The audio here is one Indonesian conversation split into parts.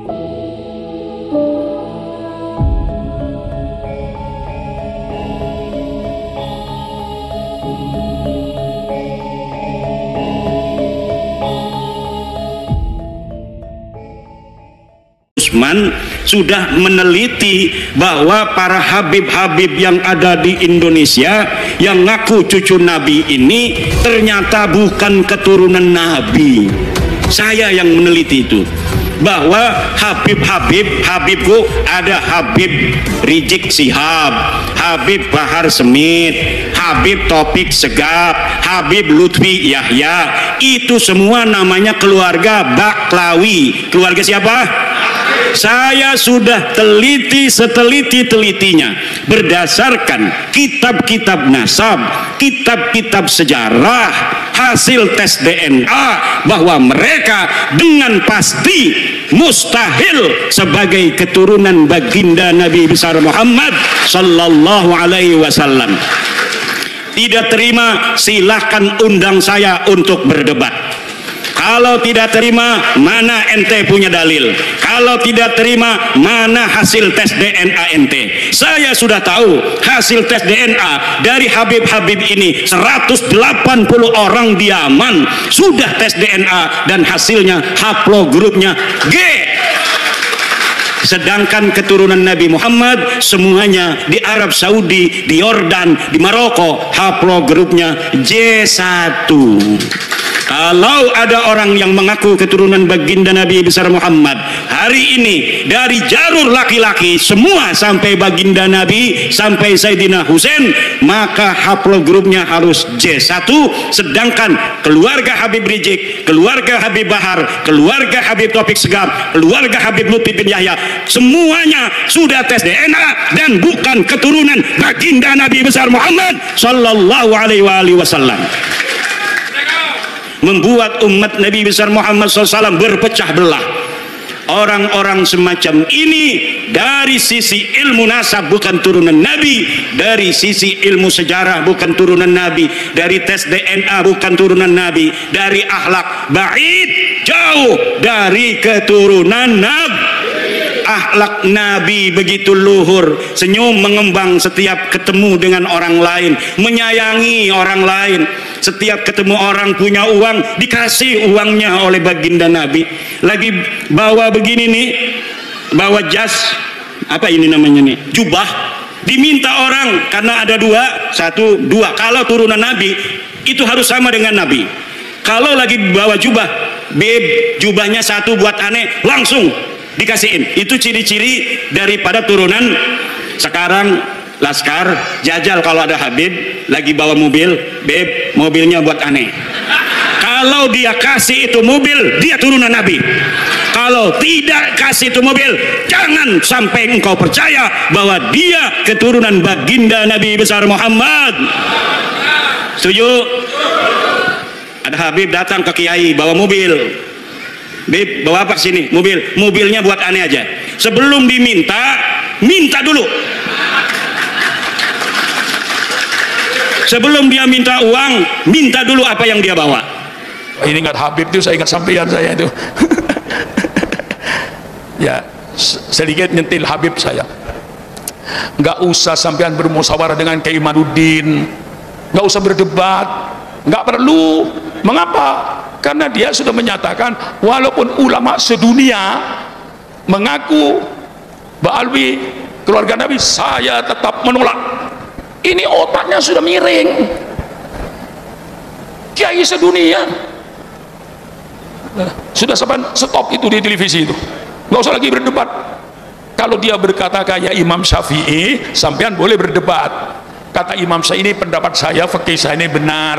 Usman sudah meneliti bahwa para habib-habib yang ada di Indonesia yang ngaku cucu Nabi ini ternyata bukan keturunan Nabi. Saya yang meneliti itu, bahwa Habibku ada Habib Rizik Sihab, Habib Bahar Smith, Habib Topik Segaf, Habib Lutfi Yahya, itu semua namanya keluarga Baklawi. Keluarga siapa? Saya sudah teliti seteliti-telitinya berdasarkan kitab-kitab nasab, kitab-kitab sejarah, hasil tes DNA, bahwa mereka dengan pasti mustahil sebagai keturunan baginda Nabi besar Muhammad sallallahu alaihi wasallam. Tidak terima, silahkan undang saya untuk berdebat. Kalau tidak terima, mana ente punya dalil? Kalau tidak terima, mana hasil tes DNA ente? Saya sudah tahu hasil tes DNA dari Habib-Habib ini, 180 orang di Yaman sudah tes DNA dan hasilnya haplogrupnya G. Sedangkan keturunan Nabi Muhammad semuanya di Arab Saudi, di Yordan, di Maroko, haplogrupnya J1. Kalau ada orang yang mengaku keturunan baginda Nabi besar Muhammad hari ini dari jalur laki-laki semua sampai baginda Nabi sampai Sayyidina Husain, maka haplogrupnya harus J1. Sedangkan keluarga Habib Rizik, keluarga Habib Bahar, keluarga Habib Topik Segaf, keluarga Habib Lutfi bin Yahya, semuanya sudah tes DNA dan bukan keturunan baginda Nabi besar Muhammad sallallahu alaihi wasallam. Membuat umat Nabi besar Muhammad SAW berpecah belah. Orang-orang semacam ini dari sisi ilmu nasab bukan turunan Nabi, dari sisi ilmu sejarah bukan turunan Nabi, dari tes DNA bukan turunan Nabi, dari akhlak ba'id, jauh dari keturunan Nabi. Akhlak Nabi begitu luhur, senyum mengembang setiap ketemu dengan orang lain, menyayangi orang lain. Setiap ketemu orang punya uang, dikasih uangnya oleh baginda Nabi. Lagi bawa begini nih, bawa jas, apa ini namanya nih, jubah, diminta orang karena ada dua. Kalau turunan Nabi itu harus sama dengan Nabi. Kalau lagi bawa jubah, jubahnya satu buat aneh, langsung dikasihin. Itu ciri-ciri daripada turunan. Sekarang Laskar jajal kalau ada Habib lagi bawa mobil, mobilnya buat aneh. Kalau dia kasih itu mobil, dia turunan Nabi. Kalau tidak kasih itu mobil, jangan sampai engkau percaya bahwa dia keturunan baginda Nabi besar Muhammad. Setuju? Ada Habib datang ke Kiai bawa mobil. Bib, bawa apa sini? Mobilnya buat aneh aja. Sebelum diminta, minta dulu. Sebelum dia minta uang, minta dulu apa yang dia bawa. Ini ingat Habib itu, saya ingat sampean saya itu. Ya, sedikit nyentil Habib saya. Nggak usah sampean bermusyawarah dengan Kiai Imaduddin, nggak usah berdebat, nggak perlu. Mengapa? Karena dia sudah menyatakan walaupun ulama sedunia mengaku Ba'alwi keluarga Nabi, saya tetap menolak. Ini otaknya sudah miring. Kiai sedunia sudah stop itu di televisi itu, nggak usah lagi berdebat. Kalau dia berkata kayak Imam Syafi'i, sampean boleh berdebat. Kata Imam Syafi'i, ini pendapat saya, fikih saya ini benar.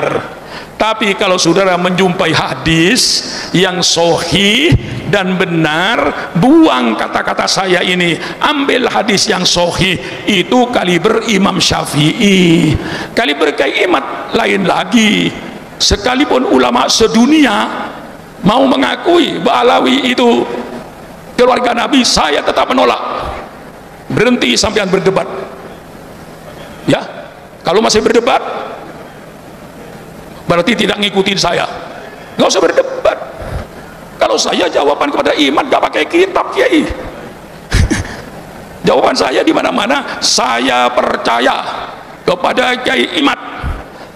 Tapi kalau saudara menjumpai hadis yang sahih dan benar, buang kata-kata saya ini, ambil hadis yang sahih. Itu kaliber Imam Syafi'i. Kaliber Kiai Imad lain lagi. Sekalipun ulama sedunia mau mengakui Ba'alawi itu keluarga Nabi, saya tetap menolak. Berhenti sampean berdebat. Ya, kalau masih berdebat berarti tidak ngikutin saya. Nggak usah berdebat. Kalau Kalau saya jawaban kepada iman gak pakai kitab, Kiai. Jawaban saya di mana-mana, saya percaya kepada Kiai Imad,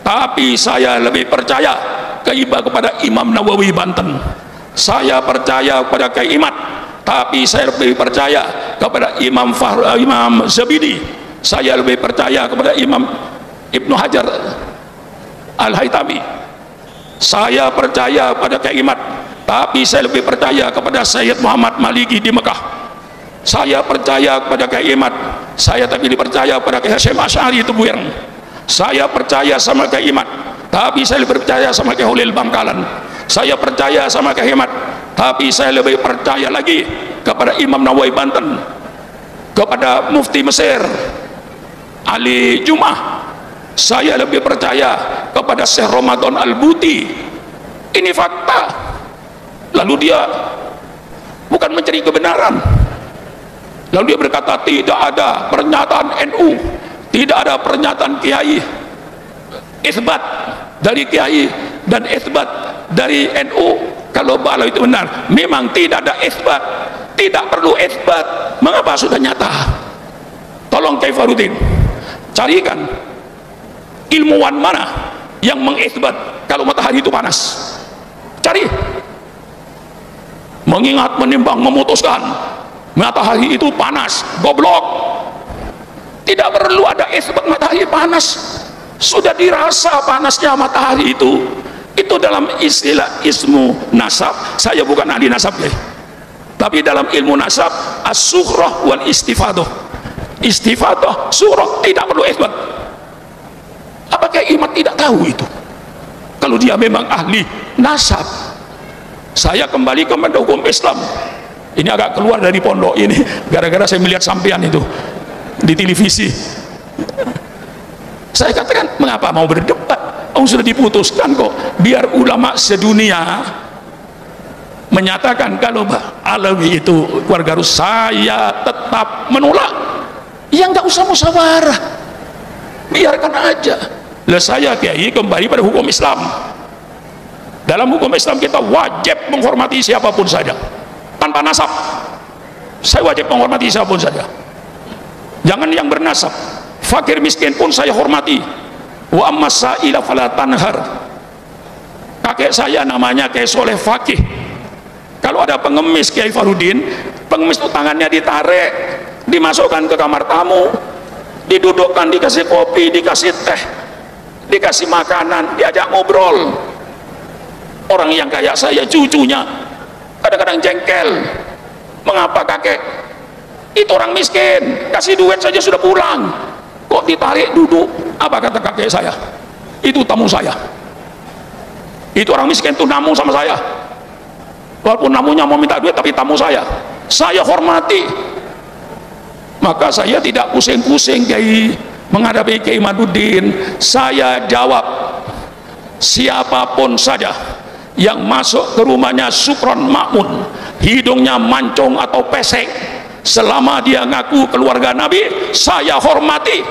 tapi saya lebih percaya kepada Imam Nawawi Banten. Saya percaya kepada Kiai Imad, tapi saya lebih percaya kepada Imam Zabidi. Saya lebih percaya kepada Imam Ibnu Hajar Al-Haytami. Saya percaya pada Kiai Imad, tapi saya lebih percaya kepada Sayyid Muhammad Maliki di Mekah. Saya percaya kepada Kiai Imad, saya tapi dipercaya kepada Kiai Hasyim Asy'ari itu Buyang. Saya percaya sama Kiai Imad, tapi saya lebih percaya sama Kiai Holil Bangkalan. Saya percaya sama Kiai Imad, tapi saya lebih percaya lagi kepada Imam Nawawi Banten, kepada Mufti Mesir Ali Jum'ah. Saya lebih percaya kepada Syekh Ramadan Al-Buti. Ini fakta. Lalu dia bukan mencari kebenaran, lalu dia berkata tidak ada pernyataan NU, tidak ada pernyataan Kiai, isbat dari Kiai dan isbat dari NU. Kalau bala itu benar, memang tidak ada isbat, tidak perlu isbat. Mengapa sudah nyata? Tolong Kiai Farudin carikan ilmuwan mana yang mengisbat kalau matahari itu panas. Cari. Mengingat, menimbang, memutuskan matahari itu panas, goblok. Tidak perlu ada isbat matahari panas, sudah dirasa panasnya matahari itu. Itu dalam istilah ismu nasab. Saya bukan ahli nasab ya, tapi dalam ilmu nasab as-sughrah wal istifadah. Istifadah, surah, tidak perlu isbat. Apakah Imad tidak tahu itu? Kalau dia memang ahli nasab. Saya kembali ke hukum Islam. Ini agak keluar dari pondok ini, gara-gara saya melihat sampean itu di televisi. Saya katakan, mengapa mau berdebat? Oh, sudah diputuskan kok. Biar ulama sedunia menyatakan kalau Alawi itu keluarga Rus, saya tetap menolak. Ya nggak usah musyawarah, biarkan aja. Lah saya Kiai kembali pada hukum Islam. Dalam hukum Islam kita wajib menghormati siapapun saja tanpa nasab. Saya wajib menghormati siapapun saja, jangan yang bernasab. Fakir miskin pun saya hormati. Wa amma sa'ila fala tanhar. Kakek saya namanya Kiai Soleh Fakih. Kalau ada pengemis Kiai Farudin, pengemis itu tangannya ditarik, dimasukkan ke kamar tamu, didudukkan, dikasih kopi, dikasih teh, dikasih makanan, diajak ngobrol. Orang yang kayak saya, cucunya kadang-kadang jengkel, mengapa kakek itu orang miskin, kasih duit saja sudah pulang, kok ditarik duduk? Apa kata kakek saya? Itu tamu saya, itu orang miskin itu namu sama saya, walaupun namunya mau minta duit tapi tamu saya hormati. Maka saya tidak pusing-pusing Kiai menghadapi Kiai Imaduddin. Saya jawab, siapapun saja yang masuk ke rumahnya Sukron Makmun, hidungnya mancung atau pesek, selama dia ngaku keluarga Nabi, saya hormati.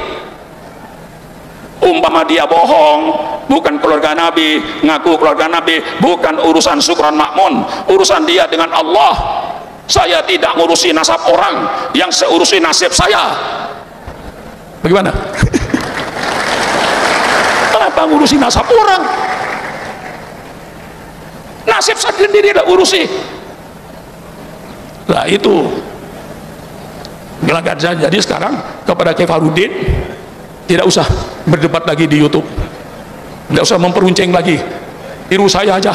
Umpama dia bohong, bukan keluarga Nabi, ngaku keluarga Nabi, bukan urusan Sukron Makmun, urusan dia dengan Allah. Saya tidak ngurusi nasab orang, yang seurusi nasib saya. Bagaimana? Kenapa ngurusi nasab orang? Nasib saya sendiri tidak urusi. Nah itu gelagat saya. Jadi sekarang kepada Kiai Farudin, tidak usah berdebat lagi di YouTube, tidak usah memperuncing lagi, tiru saya aja.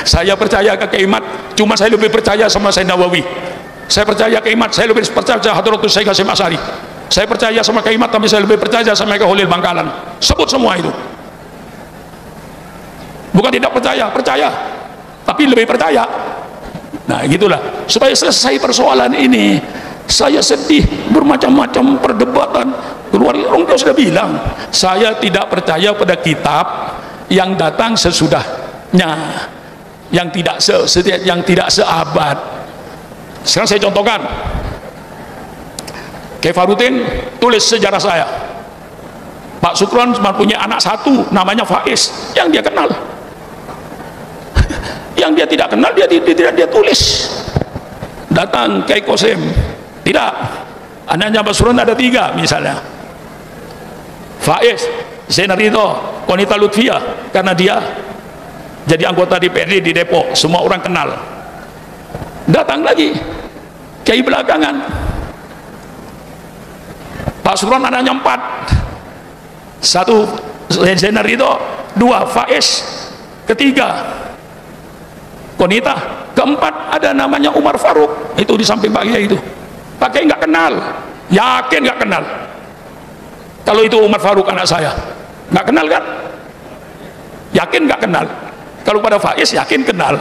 Saya percaya ke Kiai Imad, cuma saya lebih percaya sama Sayyid Nawawi. Saya percaya ke Imad, saya lebih percaya Hadratus Syekh Hasyim Asy'ari. Saya percaya sama Kiai Imad, tapi saya lebih percaya sama Kiai Holil Bangkalan. Sebut semua itu. Bukan tidak percaya, percaya, tapi lebih percaya. Nah gitulah, supaya selesai persoalan ini. Saya sedih, bermacam-macam perdebatan. Keluar orang sudah bilang, saya tidak percaya pada kitab yang datang sesudahnya, yang tidak seabad. Sekarang saya contohkan. Kiai Farudin tulis sejarah saya. Pak Sukron cuma punya anak satu, namanya Faiz, yang dia kenal. Yang dia tidak kenal dia tulis. Datang Kiai Qasim, tidak, anaknya Basron ada 3 misalnya, Faiz, Zainal Ridho, Konita Lutfia, karena dia jadi anggota DPRD di Depok, semua orang kenal. Datang lagi Kiai belakangan, Pak Suron anaknya 4, 1 Zainal Ridho, 2 Faiz, ketiga Konita, keempat ada namanya Umar Faruk, itu di samping Pak Kiai itu. Pak Kiai nggak kenal, yakin nggak kenal. Kalau itu Umar Faruk anak saya, nggak kenal kan? Yakin nggak kenal. Kalau pada Faiz yakin kenal.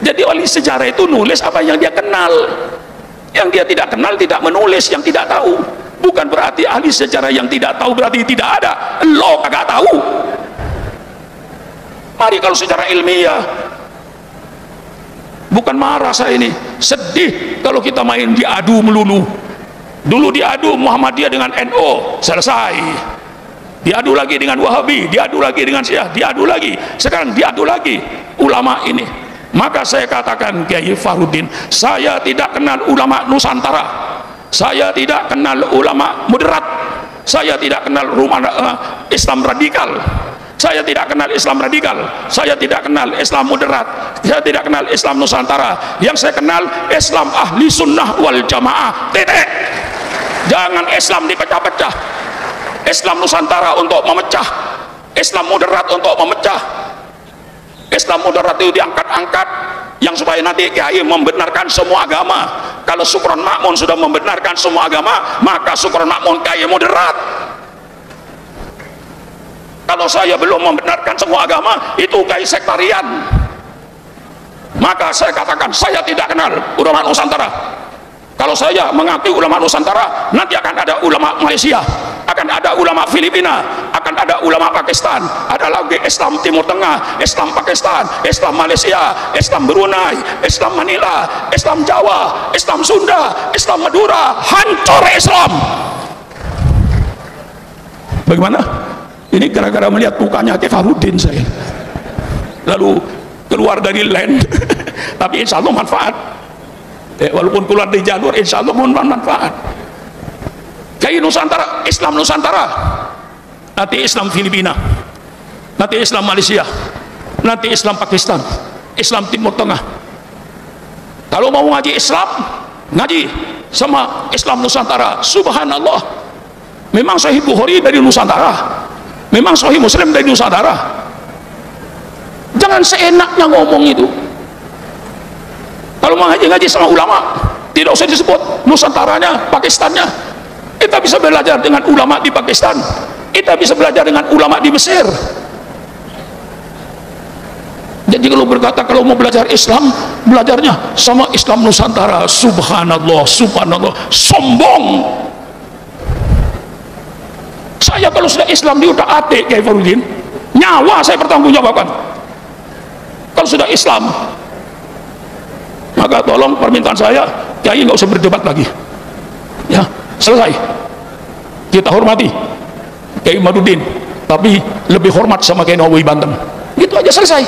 Jadi ahli sejarah itu nulis apa yang dia kenal. Yang dia tidak kenal tidak menulis yang tidak tahu. Bukan berarti ahli sejarah yang tidak tahu berarti tidak ada. Lo kagak tahu. Mari kalau secara ilmiah. Bukan marah saya ini, sedih kalau kita main diadu melulu. Dulu diadu Muhammadiyah dengan NU, selesai. Diadu lagi dengan Wahabi, diadu lagi dengan Syiah, diadu lagi. Sekarang diadu lagi ulama ini. Maka saya katakan Kiai Fahrudin, saya tidak kenal ulama Nusantara, saya tidak kenal ulama moderat, saya tidak kenal Islam radikal. Saya tidak kenal Islam radikal, saya tidak kenal Islam moderat, saya tidak kenal Islam Nusantara. Yang saya kenal Islam ahli sunnah wal jamaah, titik. Jangan Islam dipecah-pecah. Islam Nusantara untuk memecah, Islam moderat untuk memecah. Islam moderat itu diangkat-angkat yang supaya nanti Kiai membenarkan semua agama. Kalau Sukron Makmun sudah membenarkan semua agama, maka Sukron Makmun Kiai moderat. Kalau saya belum membenarkan semua agama, itu Kiai sektarian. Maka saya katakan saya tidak kenal ulama Nusantara. Kalau saya mengakui ulama Nusantara, nanti akan ada ulama Malaysia, akan ada ulama Filipina, akan ada ulama Pakistan, ada lagi Islam Timur Tengah, Islam Pakistan, Islam Malaysia, Islam Brunei, Islam Manila, Islam Jawa, Islam Sunda, Islam Madura. Hancur Islam. Bagaimana? Ini gara-gara melihat mukanya Kiai Fahrudin saya, lalu keluar dari land. Tapi insya Allah manfaat. Walaupun keluar dari jalur, insya Allah manfaat. Kiai Nusantara, Islam Nusantara, nanti Islam Filipina, nanti Islam Malaysia, nanti Islam Pakistan, Islam Timur Tengah. Kalau mau ngaji Islam, ngaji sama Islam Nusantara. Subhanallah, memang Sahih Bukhari dari Nusantara, memang Sahih Muslim dari Nusantara. Jangan seenaknya ngomong itu. Kalau mau ngaji sama ulama, tidak usah disebut Nusantaranya, Pakistannya. Kita bisa belajar dengan ulama di Pakistan, kita bisa belajar dengan ulama di Mesir. Jadi kalau berkata kalau mau belajar Islam, belajarnya sama Islam Nusantara. Subhanallah, subhanallah, sombong. Saya kalau sudah Islam diutak atik Kiai Fahrudin, nyawa saya bertanggungjawabkan. Kalau sudah Islam, maka tolong permintaan saya, Kiai nggak usah berdebat lagi. Ya, selesai. Kita hormati Kiai Madudin, tapi lebih hormat sama Kiai Nawawi Banten. Gitu aja selesai.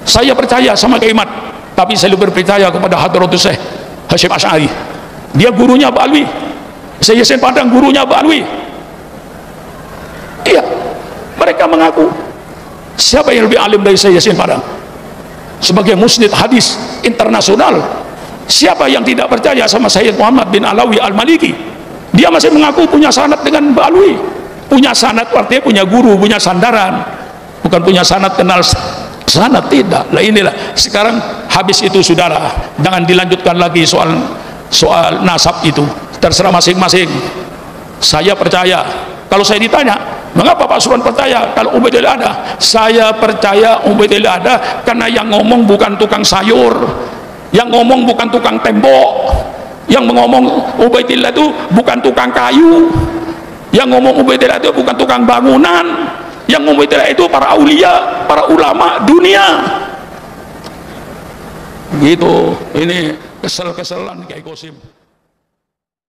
Saya percaya sama Kiai Mat, tapi saya lebih percaya kepada Hadratus Syekh Hasyim Asy'ari. Dia gurunya Pak Alwi. Saya Yasin Padang gurunya Pak Alwi. Iya, mereka mengaku. Siapa yang lebih alim dari saya Yasin Padang? Sebagai musnid hadis internasional, siapa yang tidak percaya sama Sayyid Muhammad bin Alawi Al-Maliki? Dia masih mengaku punya sanad dengan Mbak Alwi. Punya sanad artinya punya guru, punya sandaran, bukan punya sanad kenal sanad, tidak. Lah inilah sekarang habis itu saudara, jangan dilanjutkan lagi soal nasab itu, terserah masing-masing. Saya percaya, kalau saya ditanya mengapa Pak Suron percaya kalau Ubaidillah ada, saya percaya Ubaidillah ada karena yang ngomong bukan tukang sayur, yang ngomong bukan tukang tembok, yang ngomong Ubaidillah itu bukan tukang kayu, yang ngomong Ubaidillah itu bukan tukang bangunan, yang ngomong Ubaidillah itu para aulia, para ulama dunia. Gitu. Ini kesel-keselan Kiai Qasim.